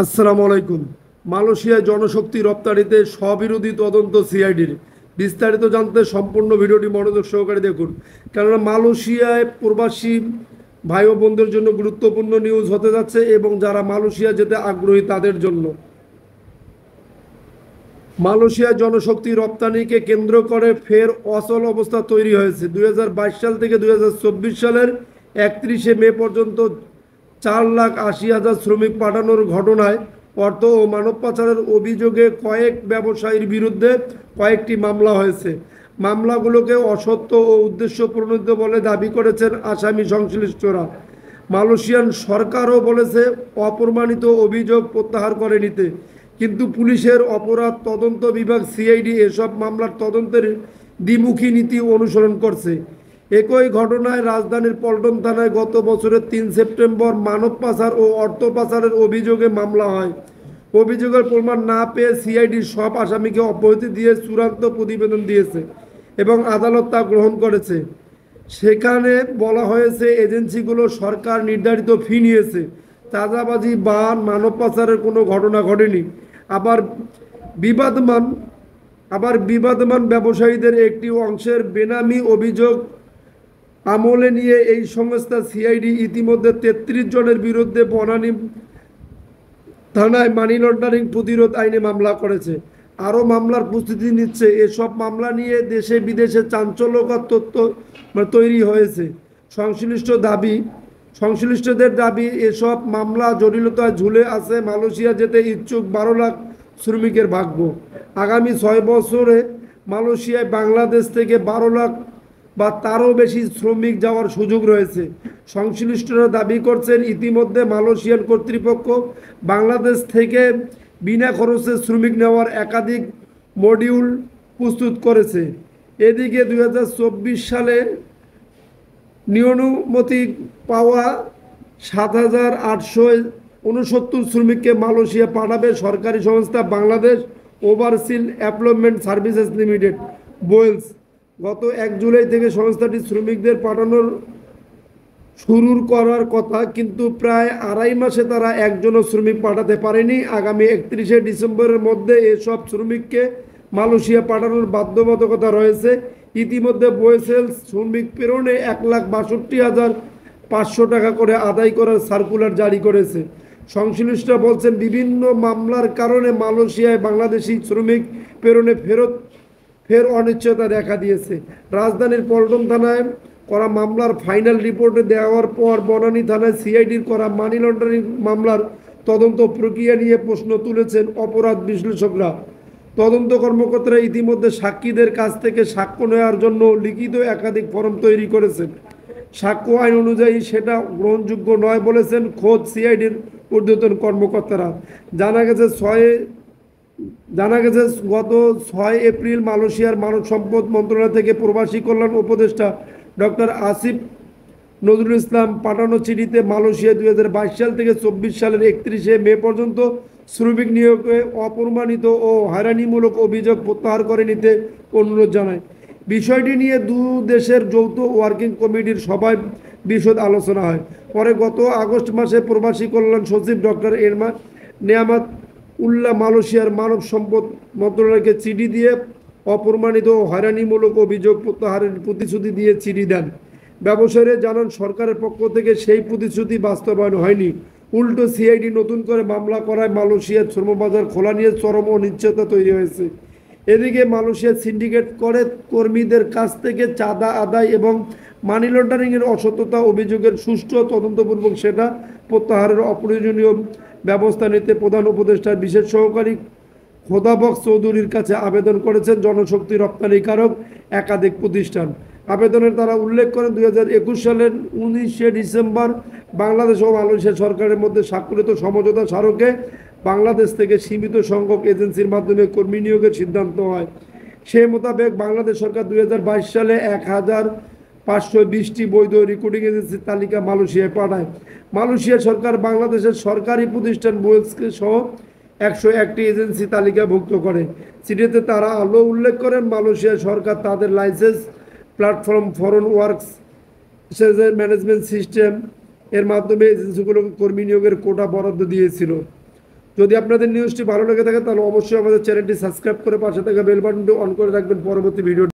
আসসালামু আলাইকুম। মালয়েশিয়ায় জনশক্তি রপ্তানিতে স্ববিরোধী তদন্ত সিআইডির। বিস্তারিত জানতে সম্পূর্ণ ভিডিওটি মনোযোগ সহকারে দেখুন, কেননা মালয়েশিয়ায় প্রবাসী ভাই ও বোনদের জন্য গুরুত্বপূর্ণ নিউজ হতে যাচ্ছে এবং যারা মালয়েশিয়া যেতে আগ্রহী তাদের জন্য। মালয়েশিয়ায় জনশক্তি রপ্তানিকে কেন্দ্র করে ফের অচল অবস্থা তৈরি হয়েছে। 2022 সাল থেকে 2024 সালের 31শে মে পর্যন্ত 4,80,000 শ্রমিক পাঠানোর ঘটনায় অর্থ ও মানব পাচারের অভিযোগে কয়েক ব্যবসায়ীর বিরুদ্ধে কয়েকটি মামলা হয়েছে। মামলাগুলোকে অসত্য ও উদ্দেশ্য প্রণোদিত বলে দাবি করেছেন আসামি সংশ্লিষ্টরা। মালয়েশিয়ান সরকারও বলেছে অপ্রমাণিত অভিযোগ প্রত্যাহার করে নিতে, কিন্তু পুলিশের অপরাধ তদন্ত বিভাগ সিআইডি এসব মামলার তদন্তের দ্বিমুখী নীতি অনুসরণ করছে। একই ঘটনায় রাজধানীর পল্টন থানায় গত বছরের 3 সেপ্টেম্বর মানব পাচার ও অর্থ পাচারের অভিযোগে মামলা হয়। অভিযোগের প্রমাণ না পেয়ে সিআইডি সব আসামিকে অব্যাহতি দিয়ে চূড়ান্ত প্রতিবেদন দিয়েছে এবং আদালত তা গ্রহণ করেছে। সেখানে বলা হয়েছে এজেন্সিগুলো সরকার নির্ধারিত ফি নিয়েছে, চাঁদাবাজি বা মানব পাচারের কোনো ঘটনা ঘটেনি। আবার বিবাদমান বিবাদমান ব্যবসায়ীদের একটি অংশের বেনামি অভিযোগ আমলে নিয়ে এই সংস্থা সিআইডি ইতিমধ্যে 33 জনের বিরুদ্ধে বনানী থানায় মানি লন্ডারিং প্রতিরোধ আইনে মামলা করেছে। আরও মামলার প্রস্তুতি নিচ্ছে। এসব মামলা নিয়ে দেশে বিদেশে চাঞ্চল্যকর তথ্য তৈরি হয়েছে। সংশ্লিষ্টদের দাবি এসব মামলা জটিলতায় ঝুলে আছে মালয়েশিয়া যেতে ইচ্ছুক 12 লাখ শ্রমিকের ভাগ্য। আগামী 6 বছরে মালয়েশিয়ায় বাংলাদেশ থেকে 12 লাখ বা তারও বেশি শ্রমিক যাওয়ার সুযোগ রয়েছে। সংশ্লিষ্টরা দাবি করছেন ইতিমধ্যে মালয়েশিয়ান কর্তৃপক্ষ বাংলাদেশ থেকে বিনা খরচে শ্রমিক নেওয়ার একাধিক মডিউল প্রস্তুত করেছে। এদিকে 2024 সালে নিয়নুমতি পাওয়া 7,869 শ্রমিককে মালয়েশিয়া পাঠাবে সরকারি সংস্থা Bangladesh overseas employment services limited বোয়েলস। গত 1 জুলাই থেকে সংস্থাটি শ্রমিকদের পাঠানোর শুরু করার কথা, কিন্তু প্রায় আড়াই মাসে তারা একজনও শ্রমিক পাঠাতে পারেনি। আগামী 31শে ডিসেম্বরের মধ্যে এসব শ্রমিককে মালয়েশিয়া পাঠানোর বাধ্যবাধকতা রয়েছে। ইতিমধ্যে বোয়েসেলস শ্রমিক প্রেরণে 1,62,500 টাকা করে আদায় করার সার্কুলার জারি করেছে। সংশ্লিষ্টরা বলছেন বিভিন্ন মামলার কারণে মালয়েশিয়ায় বাংলাদেশি শ্রমিক প্রেরণে ফের অনিশ্চয়তা দেখা দিয়েছে। রাজধানীর পল্টন থানায় করা মামলার ফাইনাল রিপোর্টে দেওয়ার পর বনানী থানায় সিআইডির করা মানি লন্ডারিং মামলার তদন্ত প্রক্রিয়া নিয়ে প্রশ্ন তুলেছেন অপরাধ বিশ্লেষকরা। তদন্ত কর্মকর্তারা ইতিমধ্যে সাক্ষীদের কাছ থেকে সাক্ষ্য নেওয়ার জন্য লিখিত একাধিক ফর্ম তৈরি করেছেন। সাক্ষ্য আইন অনুযায়ী সেটা গ্রহণযোগ্য নয় বলেছেন খোদ সিআইডির ঊর্ধ্বতন কর্মকর্তারা। জানা গেছে গত 6 এপ্রিল মালয়েশিয়ার মানব সম্পদ মন্ত্রণালয় থেকে প্রবাসী কল্যাণ উপদেষ্টা ডক্টর আসিফ নজরুল ইসলাম পাঠানো চিঠিতে মালয়েশিয়া 2022 সাল থেকে 24 সালের 31শে মে পর্যন্ত শ্রমিক নিয়োগে অপ্রমাণিত ও হয়রানিমূলক অভিযোগ প্রত্যাহার করে নিতে অনুরোধ জানায়। বিষয়টি নিয়ে দেশের যৌথ ওয়ার্কিং কমিটির সভায় বিশদ আলোচনা হয়। পরে গত আগস্ট মাসে প্রবাসী কল্যাণ সচিব ডক্টর নেয়ামত উল্লাহ মালয়েশিয়ার মানব সম্পদ মন্ত্রণালয়কে চিঠি দিয়ে অপ্রমাণিত ও হয়রানিমূলক অভিযোগ প্রত্যাহারের প্রতিশ্রুতি দিয়ে চিঠি দেন। ব্যবসায়ীরা জানান সরকারের পক্ষ থেকে সেই প্রতিশ্রুতি বাস্তবায়ন হয়নি। উল্টো সিআইডি নতুন করে মামলা করায় মালয়েশিয়ার শ্রমবাজার খোলা নিয়ে চরম অনিশ্চয়তা তৈরি হয়েছে। এদিকে মালয়েশিয়ার সিন্ডিকেট করে কর্মীদের কাছ থেকে চাঁদা আদায় এবং মানি লন্ডারিংয়ের অসত্যতা অভিযোগের সুষ্ঠু তদন্তপূর্বক সেটা প্রত্যাহারের অপ্রয়োজনীয় ব্যবস্থা নিতে প্রধান উপদেষ্টার বিশেষ সহকারী খোদাবক্স চৌধুরীর কাছে আবেদন করেছেন জনশক্তি রপ্তানিকারক একাধিক প্রতিষ্ঠান। আবেদনে তারা উল্লেখ করেন 2021 সালের 19শে ডিসেম্বর বাংলাদেশ ও মালয়েশিয়া সরকারের মধ্যে স্বাক্ষরিত সমঝোতা স্মারকে বাংলাদেশ থেকে সীমিত সংখ্যক এজেন্সির মাধ্যমে কর্মী নিয়োগের সিদ্ধান্ত হয়। সেই মোতাবেক বাংলাদেশ সরকার 2022 সালে 1,520টি বৈধ রিক্রুটিং এজেন্সির তালিকা মালয়েশিয়ায় পাঠায়। মালয়েশিয়া সরকার বাংলাদেশের সরকারি প্রতিষ্ঠান বোয়েলসকে সহ 101টি এজেন্সি তালিকাভুক্ত করে। চিঠিতে তারা আলো উল্লেখ করেন মালয়েশিয়া সরকার তাদের licence platform foreign works management system এর মাধ্যমে এজেন্সিগুলোকে কর্মী নিয়োগের কোটা বরাদ্দ দিয়েছিল। যদি আপনাদের নিউজটি ভালো লেগে থাকে তাহলে অবশ্যই আমাদের চ্যানেলটি সাবস্ক্রাইব করে পাশে থাকা বেল বাটনটি অন করে রাখবেন পরবর্তী ভিডিও